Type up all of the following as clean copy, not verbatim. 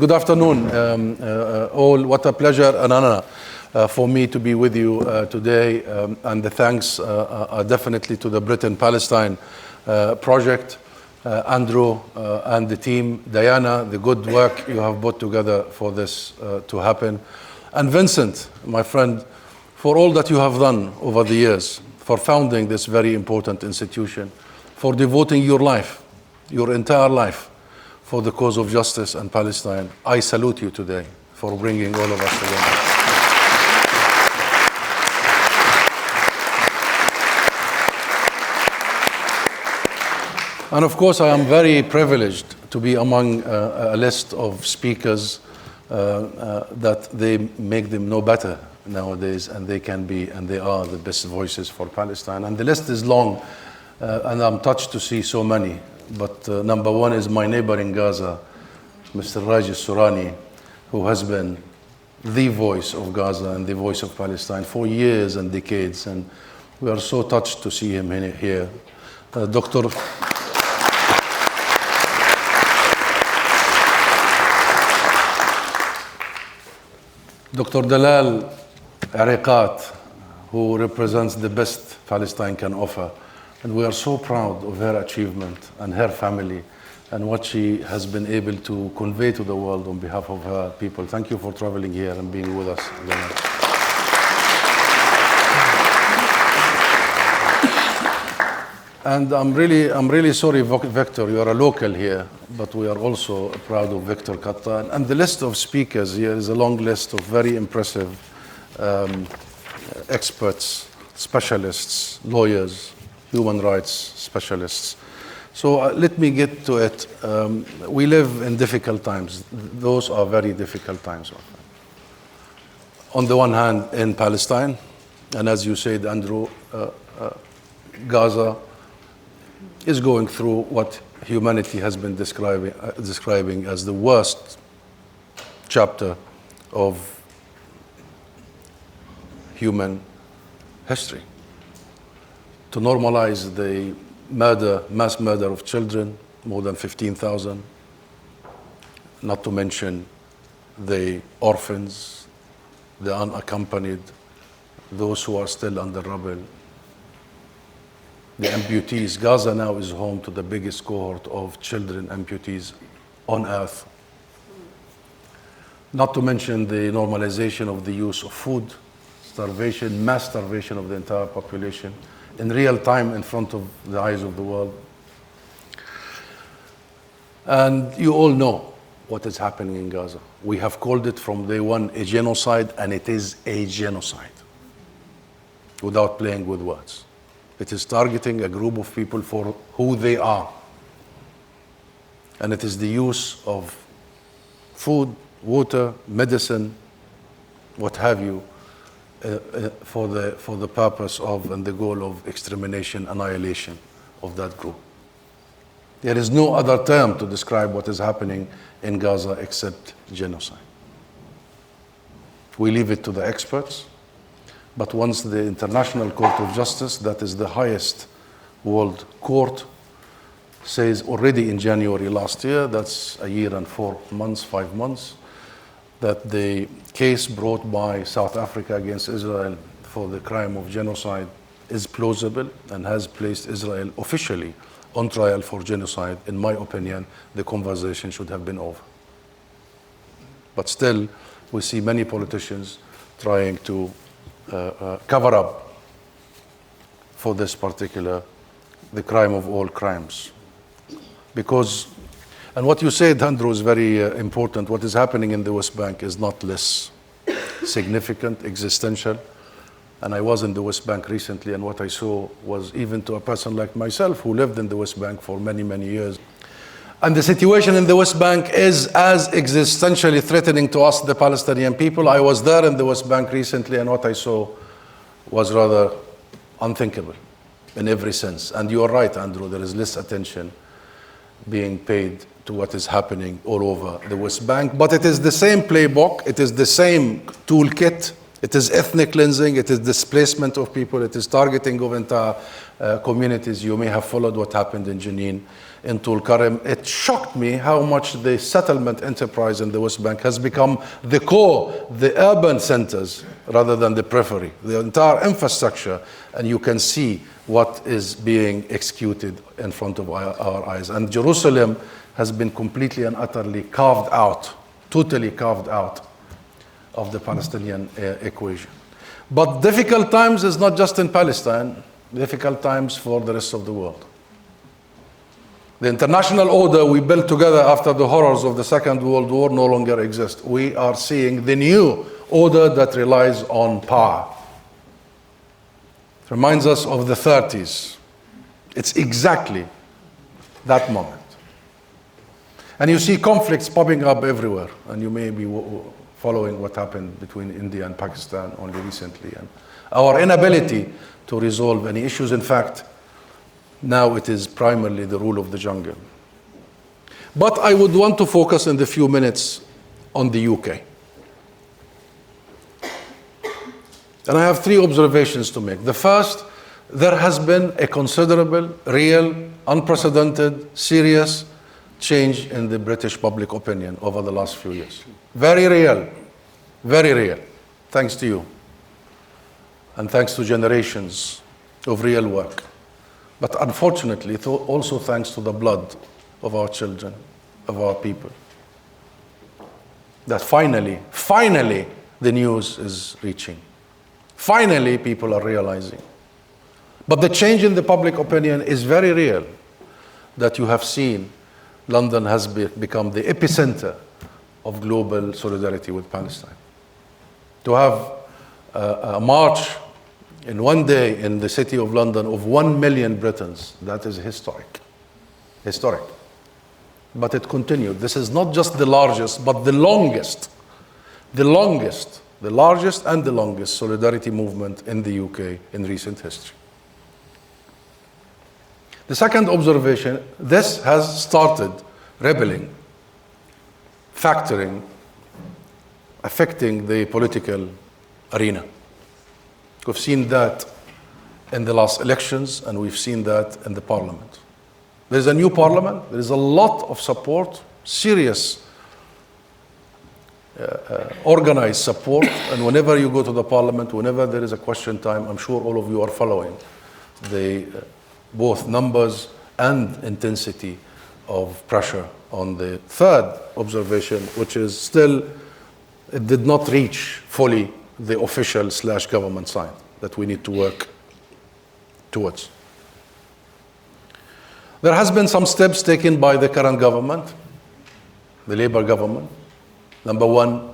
Good afternoon, all. What a pleasure and honor for me to be with you today. And the thanks are definitely to the Britain Palestine Project, Andrew and the team, Diana, the good work you have put together for this to happen. And Vincent, my friend, for all that you have done over the years, for founding this very important institution, for devoting your life, your entire life, for the cause of justice and Palestine. I salute you today for bringing all of us together. And of course, I am very privileged to be among a list of speakers that they make them know better nowadays, and they can be, and they are the best voices for Palestine. And the list is long, and I'm touched to see so many. But number one is my neighbor in Gaza, Mr. Rajesh Surani, who has been the voice of Gaza and the voice of Palestine for years and decades. And we are so touched to see him here. Dr. Dalal Ariqat, who represents the best Palestine can offer. And we are so proud of her achievement and her family and what she has been able to convey to the world on behalf of her people. Thank you for traveling here and being with us. And I'm really sorry, Victor, you are a local here, but we are also proud of Victor Katta. And the list of speakers here is a long list of very impressive experts, specialists, lawyers, human rights specialists. So let me get to it. We live in difficult times. Those are very difficult times. On the one hand, in Palestine, and as you said, Andrew, Gaza is going through what humanity has been describing as the worst chapter of human history. To normalize the mass murder of children, more than 15,000, not to mention the orphans, the unaccompanied, those who are still under rubble, the amputees. Gaza now is home to the biggest cohort of children amputees on earth. Not to mention the normalization of the use of food, starvation, mass starvation of the entire population, in real time in front of the eyes of the world. And you all know what is happening in Gaza. We have called it from day one a genocide, and it is a genocide, without playing with words. It is targeting a group of people for who they are. And it is the use of food, water, medicine, what have you, for the purpose of and the goal of extermination, annihilation of that group. There is no other term to describe what is happening in Gaza except genocide. We leave it to the experts, but once the International Court of Justice, that is the highest world court, says already in January last year, that's a year and 4 months, 5 months, that the case brought by South Africa against Israel for the crime of genocide is plausible and has placed Israel officially on trial for genocide. In my opinion, the conversation should have been over. But still, we see many politicians trying to cover up for this particular, the crime of all crimes. Because, and what you said, Andrew, is very important. What is happening in the West Bank is not less significant, existential. And I was in the West Bank recently, and what I saw was, even to a person like myself who lived in the West Bank for many, many years. And the situation in the West Bank is as existentially threatening to us, the Palestinian people. I was there in the West Bank recently, and what I saw was rather unthinkable in every sense. And you are right, Andrew, there is less attention being paid to what is happening all over the West Bank. But it is the same playbook, it is the same toolkit, it is ethnic cleansing, it is displacement of people, it is targeting of entire communities. You may have followed what happened in Jenin in Tulkarem, it shocked me how much the settlement enterprise in the West Bank has become the core, the urban centers, rather than the periphery, the entire infrastructure, and you can see what is being executed in front of our eyes. And Jerusalem has been completely and utterly carved out, totally carved out of the Palestinian equation. But difficult times is not just in Palestine, difficult times for the rest of the world. The international order we built together after the horrors of the Second World War no longer exists. We are seeing the new order that relies on power. It reminds us of the 30s. It's exactly that moment. And you see conflicts popping up everywhere, and you may be following what happened between India and Pakistan only recently, and our inability to resolve any issues. In fact, now it is primarily the rule of the jungle. But I would want to focus in the few minutes on the UK. And I have three observations to make. The first, there has been a considerable, real, unprecedented, serious change in the British public opinion over the last few years. Very real, thanks to you. And thanks to generations of real work. But unfortunately, also thanks to the blood of our children, of our people. That finally, the news is reaching. Finally, people are realizing. But the change in the public opinion is very real, that you have seen London has become the epicenter of global solidarity with Palestine. To have a march in one day in the city of London of 1 million Britons, that is historic. Historic. But it continued. This is not just the largest, but the largest and the longest solidarity movement in the UK in recent history. The second observation, this has started rebelling, factoring, affecting the political arena. We've seen that in the last elections, and we've seen that in the parliament. There's a new parliament, there is a lot of support, serious organized support, and whenever you go to the parliament, whenever there is a question time, I'm sure all of you are following the both numbers and intensity of pressure on the third observation, which is still, it did not reach fully the official / government side that we need to work towards. There has been some steps taken by the current government, the Labour government. Number one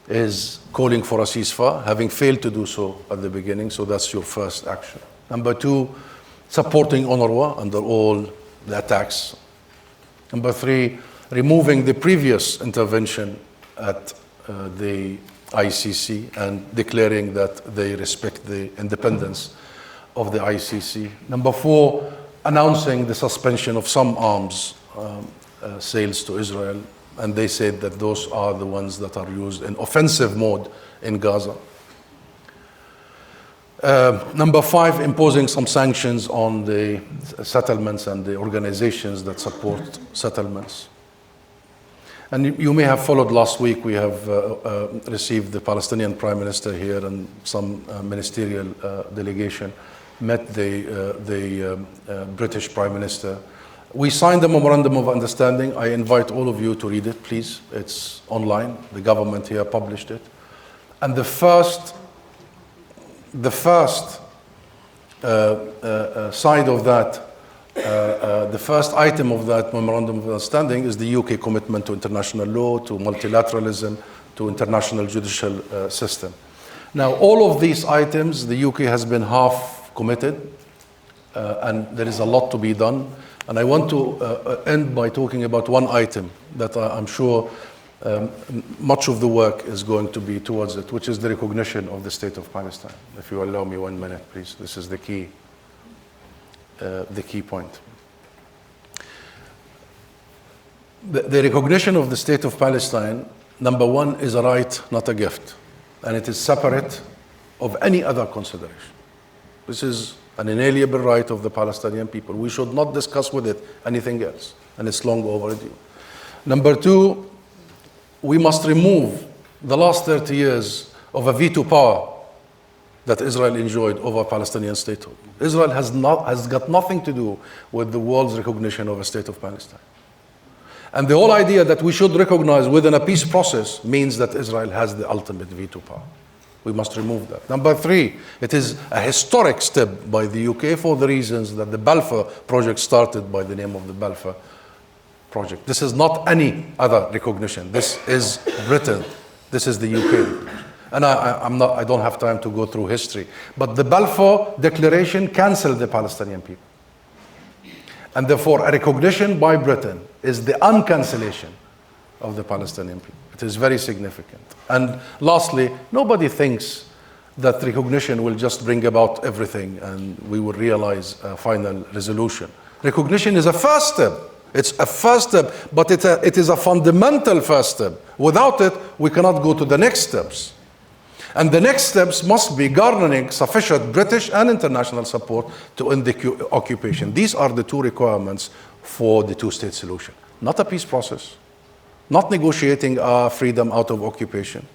is calling for a ceasefire, having failed to do so at the beginning, so that's your first action. Number two, supporting UNRWA under all the attacks. Number three, removing the previous intervention at the ICC and declaring that they respect the independence of the ICC. Number four, announcing the suspension of some arms sales to Israel, and they said that those are the ones that are used in offensive mode in Gaza. Number five, imposing some sanctions on the settlements and the organizations that support settlements. And you may have followed last week, we have received the Palestinian Prime Minister here, and some ministerial delegation met the British Prime Minister. We signed a memorandum of understanding. I invite all of you to read it, please. It's online. The government here published it. And the first side of that, the first item of that memorandum of understanding is the UK commitment to international law, to multilateralism, to international judicial system. Now, all of these items, the UK has been half committed, and there is a lot to be done. And I want to end by talking about one item that I'm sure much of the work is going to be towards it, which is the recognition of the State of Palestine. If you allow me 1 minute, please. This is the key point. The recognition of the State of Palestine, number one, is a right, not a gift. And it is separate of any other consideration. This is an inalienable right of the Palestinian people. We should not discuss with it anything else, and it's long overdue. Number two, we must remove the last 30 years of a veto power that Israel enjoyed over Palestinian statehood. Israel has got nothing to do with the world's recognition of a state of Palestine. And the whole idea that we should recognize within a peace process means that Israel has the ultimate veto power. We must remove that. Number three, it is a historic step by the UK for the reasons that the Balfour Project started by the name of the Balfour Project. This is not any other recognition. This is Britain. This is the UK. And I don't have time to go through history. But the Balfour Declaration canceled the Palestinian people. And therefore, a recognition by Britain is the uncancellation of the Palestinian people. It is very significant. And lastly, nobody thinks that recognition will just bring about everything and we will realize a final resolution. Recognition is a first step. It's a first step, but it is a fundamental first step. Without it, we cannot go to the next steps. And the next steps must be garnering sufficient British and international support to end the occupation. These are the two requirements for the two-state solution. Not a peace process, not negotiating freedom out of occupation.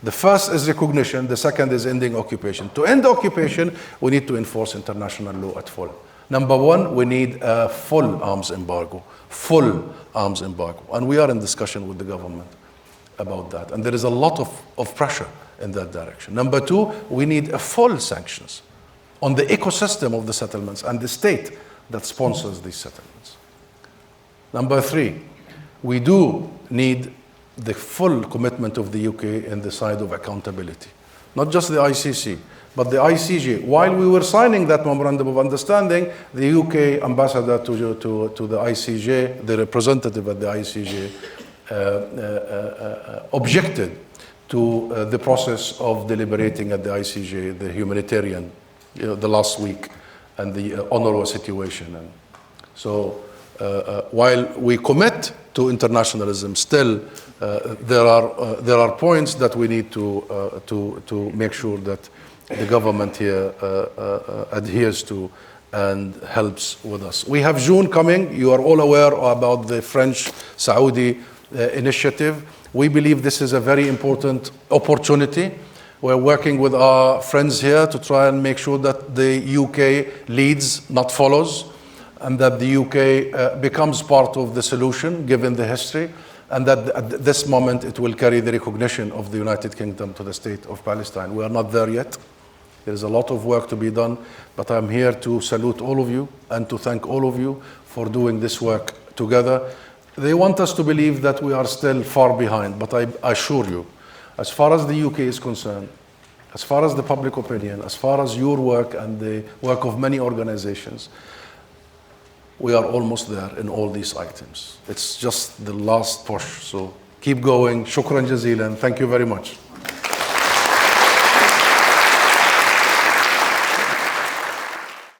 The first is recognition, the second is ending occupation. To end occupation, we need to enforce international law at full. Number one, we need a full arms embargo, and we are in discussion with the government about that. And there is a lot of pressure in that direction. Number two, we need a full sanctions on the ecosystem of the settlements and the state that sponsors these settlements. Number three, we do need the full commitment of the UK in the side of accountability. Not just the ICC, but the ICJ. While we were signing that memorandum of understanding, the UK ambassador to the ICJ, the representative at the ICJ, objected to the process of deliberating at the ICJ, the humanitarian, the last week, and the UNRWA situation. And so while we commit to internationalism, still there are points that we need to make sure that the government here adheres to and helps with us. We have June coming. You are all aware about the French-Saudi initiative. We believe this is a very important opportunity. We're working with our friends here to try and make sure that the UK leads, not follows, and that the UK becomes part of the solution, given the history, and that at this moment it will carry the recognition of the United Kingdom to the State of Palestine. We are not there yet. There is a lot of work to be done, but I'm here to salute all of you and to thank all of you for doing this work together. They want us to believe that we are still far behind, but I assure you, as far as the UK is concerned, as far as the public opinion, as far as your work and the work of many organizations, we are almost there in all these items. It's just the last push, so keep going. Shukran jazilan. Thank you very much.